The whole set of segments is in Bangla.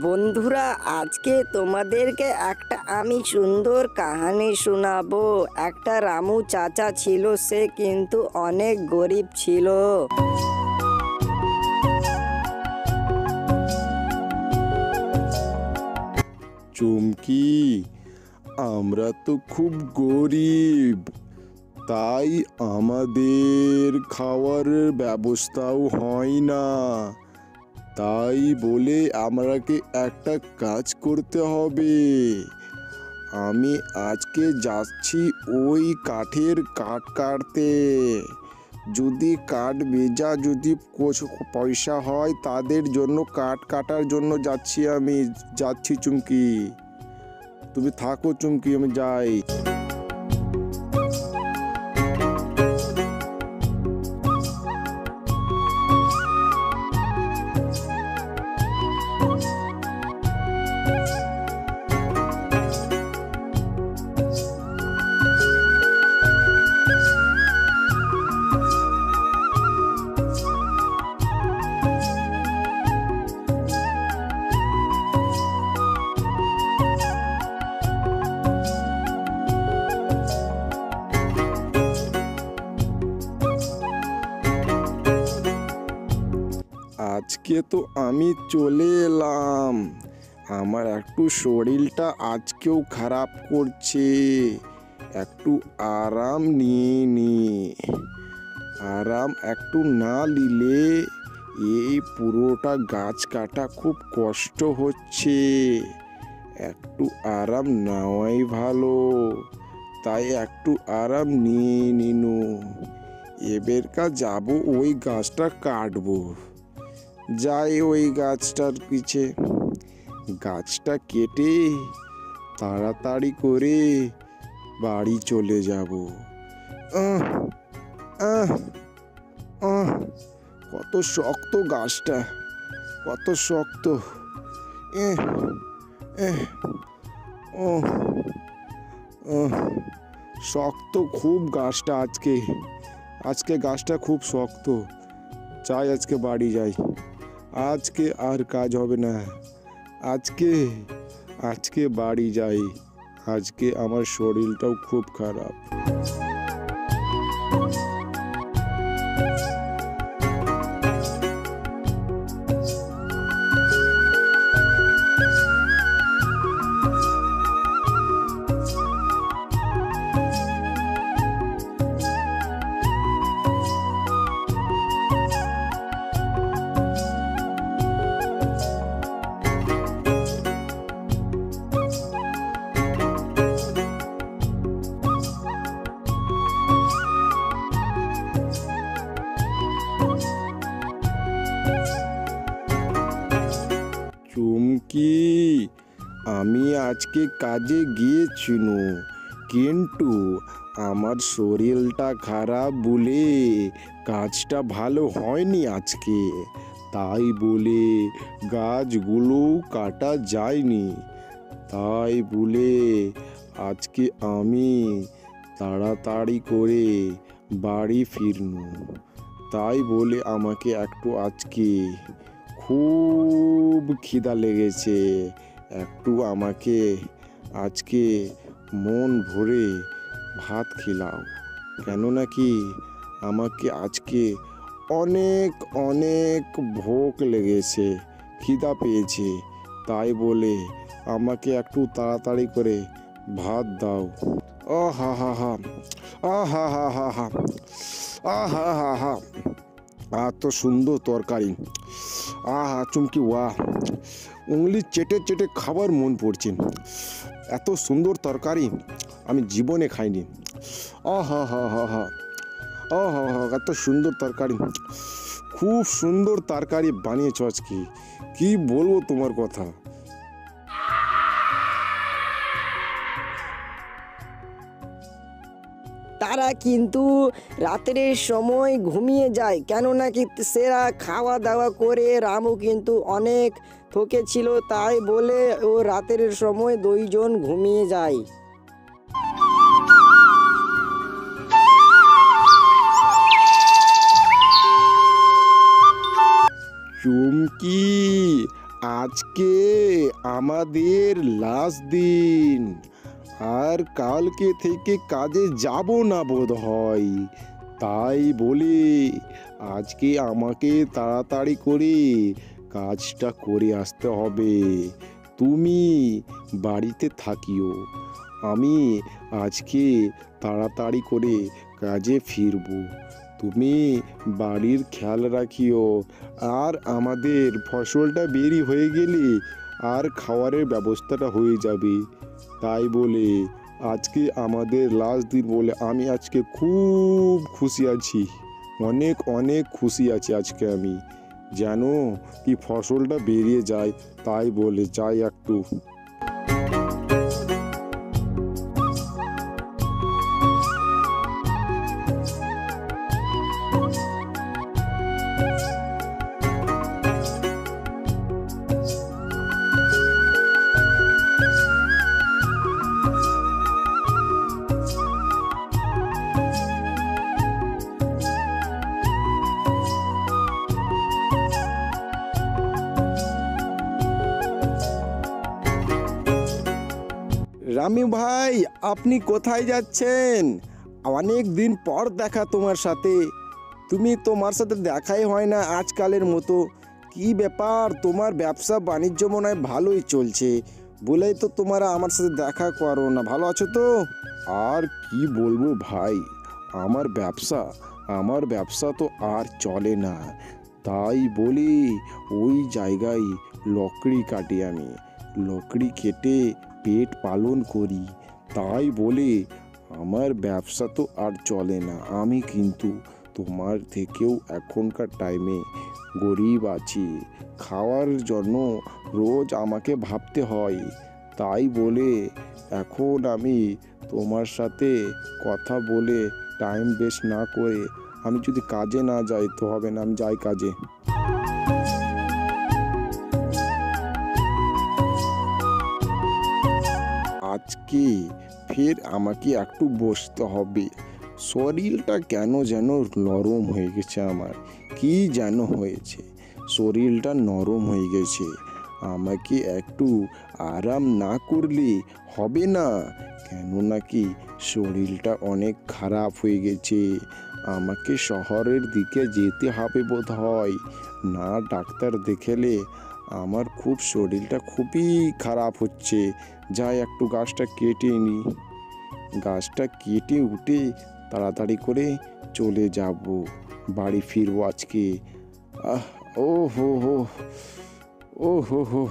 বন্ধুরা, আজকে তোমাদেরকে একটা আমি সুন্দর কাহিনী শোনাবো। একটা রামু চাচা ছিল, সে কিন্তু অনেক গরিব ছিল। চুমকি, আমরা তো খুব গরিব, তাই আমাদের খাওয়ার ব্যবস্থাও হয় না। তাই বলে আমাকে একটা কাজ করতে হবে। আমি আজকে যাচ্ছি ওই কাঠের কাঠ কাটতে। যদি কাঠ বেচা যদি পয়সা হয় তাদের জন্য কাঠ কাটার জন্য যাচ্ছি চুমকি। তুমি থাকো চুমকি, আমি যাই। আজকে তো আমি চলে এলাম। আমার একটু শরীরটা আজকেও খারাপ করছে, একটু আরাম নিয়ে নি। আরাম একটু না নিলে এই পুরোটা গাছ কাটা খুব কষ্ট হচ্ছে। একটু আরাম নেওয়াই ভালো, তাই একটু আরাম নিয়ে নিনু। এবারকা যাবো ওই গাছটা কাটবো। যাই ওই গাছটার পিছে, গাছটা কেটে তাড়াতাড়ি করে বাড়ি চলে যাব। কত শক্ত গাছটা, কত শক্ত। শক্ত খুব গাছটা। আজকে গাছটা খুব শক্ত। যাই, আজকে বাড়ি যাই। আজকে আর কাজ হবে না। আজকে বাড়ি যাই। আজকে আমার শরীরটাও খুব খারাপ। চুমকি, আমি আজকে কাজে গিয়েছিনু, কিন্তু আমার শরীরটা খারাপ বলে কাজটা ভালো হয়নি আজকে। তাই বলে গাছগুলো কাটা যায়নি। তাই বলে আজকে আমি তাড়াতাড়ি করে বাড়ি ফিরনু। তাই বলে আমাকে একটু আজকে খুব খিদা লেগেছে। একটু আমাকে আজকে মন ভরে ভাত খিলাও, কেন নাকি আমাকে আজকে অনেক অনেক ভোক লেগেছে, খিদা পেয়েছে। তাই বলে আমাকে একটু তাড়াতাড়ি করে ভাত দাও। ও হা হা হা, হা হা হা হা, হা হা হা। এত সুন্দর তরকারি, আহা চুমকি, ওয়াহ! উংলি চেটে চেটে খাবার মন পড়ছে। এত সুন্দর তরকারি আমি জীবনে খাইনি। আহা হা হা হা, আহা হা, এত সুন্দর তরকারি, খুব সুন্দর তরকারি বানিয়েছ আজকে। কি বলবো তোমার কথা। তারা কিন্তু রাতের সময় ঘুমিয়ে যায়, কেননা কি সেরা খাওয়া দাওয়া করে রামু কিন্তু অনেক ঠকেছিল। তাই বলে ও রাতের সময় দুইজন ঘুমিয়ে যায়। চুমকি, আজকে আমাদের লাস্ট দিন, আর কালকে থেকে কাজে যাব না বোধ হয়। তাই বলে আজকে আমাকে তাড়াতাড়ি করে কাজটা করে আসতে হবে। তুমি বাড়িতে থাকিও, আমি আজকে তাড়াতাড়ি করে কাজে ফিরবো। তুমি বাড়ির খেয়াল রাখিও, আর আমাদের ফসলটা বেরি হয়ে গেলে আর খাওয়ারের ব্যবস্থাটা হয়ে যাবে। তাই বলে আজকে আমাদের লাস্ট দিন বলে আমি আজকে খুব খুশি আছি, অনেক অনেক খুশি আছি আজকে আমি, যেন কি ফসলটা বেরিয়ে যায়। তাই বলে যাই একটু। রামি ভাই, আপনি কোথায় যাচ্ছেন? অনেক দিন পর দেখা তোমার সাথে। তোমার সাথে দেখাই হয় না আজকালের মতো। কি ব্যাপার, তোমার ব্যবসা বাণিজ্য মনে হয় ভালোই চলছে, বলেই তো তোমরা আমার সাথে দেখা করো না। ভালো আছো তো? আর কি বলবো ভাই, আমার ব্যবসা তো আর চলে না। তাই বলি ওই জায়গায় লকড়ি কাটি, আমি লকড়ি কেটে পেট পালন করি। তাই বলে আমার ব্যবসা তো আর চলে না। আমি কিন্তু তোমার থেকেও এখনকার টাইমে গরিব আছি, খাওয়ার জন্য রোজ আমাকে ভাবতে হয়। তাই বলে এখন আমি তোমার সাথে কথা বলে টাইম ওয়েস্ট না করে আমি যদি কাজে না যাই তো হবে না, আমি যাই কাজে। আজকে ফের আমাকে একটু বসতে হবে। শরীরটা কেন যেন নরম হয়ে গেছে আমার, কি যেন হয়েছে, শরীরটা নরম হয়ে গেছে। আমাকে একটু আরাম না করলে হবে না, কেন নাকি শরীরটা অনেক খারাপ হয়ে গেছে। আমাকে শহরের দিকে যেতে হবে বোধ হয়, না ডাক্তার দেখালে আমার খুব শরীরটা খুবই খারাপ হচ্ছে। যাই একটু গাছটা কেটে নিই, গাছটা কেটে উঠে তাড়াতাড়ি করে চলে যাব, বাড়ি ফিরবো আজকে। ও হো হো, ও হো হো,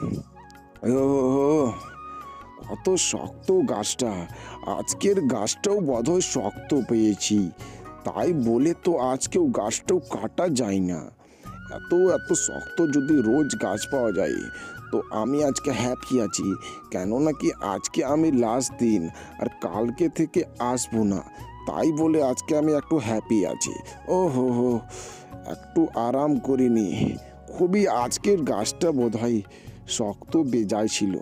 কত শক্ত গাছটা। আজকের গাছটাও বোধহয় শক্ত পেয়েছি, তাই বলে তো আজকেও গাছটাও কাটা যায় না। এত এত শক্ত যদি রোজ গাছ পাওয়া যায় তো আমি আজকে হ্যাপি আছি, কেন নাকি আজকে আমি লাস্ট দিন, আর কালকে থেকে আসবো না। তাই বলে আজকে আমি একটু হ্যাপি আছি। ও হো হো, একটু আরাম করিনি। খুবই আজকের গাছটা বোধহয় শক্ত বেজায় ছিল,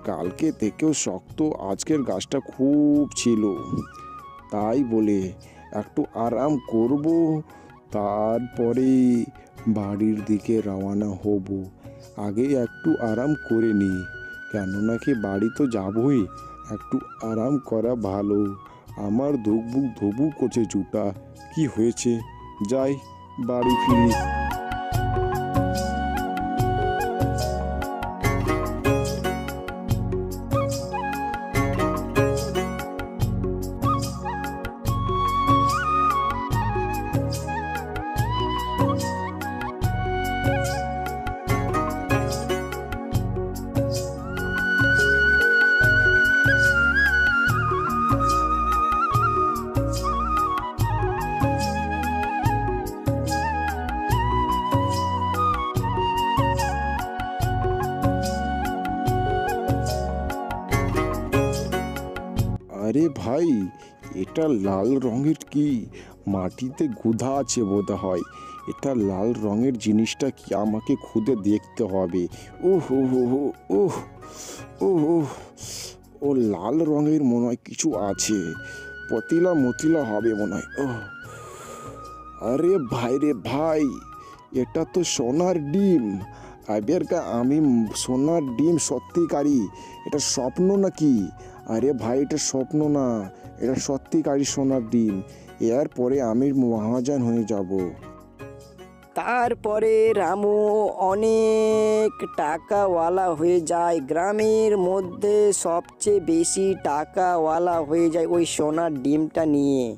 কালকে থেকেও শক্ত আজকের গাছটা খুব ছিল। তাই বলে একটু আরাম করব, তারপরে বাড়ির দিকে রওনা হব। আগে একটু আরাম করে নিই, কেন নাকি বাড়ি তো যাবই, একটু আরাম করা ভালো। আমার ধুকবুক ধুবুক করছে জুটা, কি হয়েছে, যাই বাড়ি ফিরি। আরে ভাই, এটা লাল রঙের কি, মাটিতে গুঁধা আছে বোধ হয়। এটা লাল রঙের জিনিসটা কি, আমাকে খুদে দেখতে হবে। ও হো হো হো, ওহ ও ও লাল রঙের মনে হয় কিছু আছে, পতিলা মতিলা হবে মনে হয়। ও আরে ভাই রে ভাই, এটা তো সোনার ডিম। এবার আমি সোনার ডিম সত্যিকারই, এটা স্বপ্ন নাকি? আরে ভাই, এটা স্বপ্ন না, এটা সত্যিকারই সোনার ডিম। এরপরে আমি মহাজন হয়ে যাব। তারপরে রামু অনেক টাকাওয়ালা হয়ে যায়, গ্রামের মধ্যে সবচেয়ে বেশি টাকাওয়ালা হয়ে যায় ওই সোনার ডিমটা নিয়ে।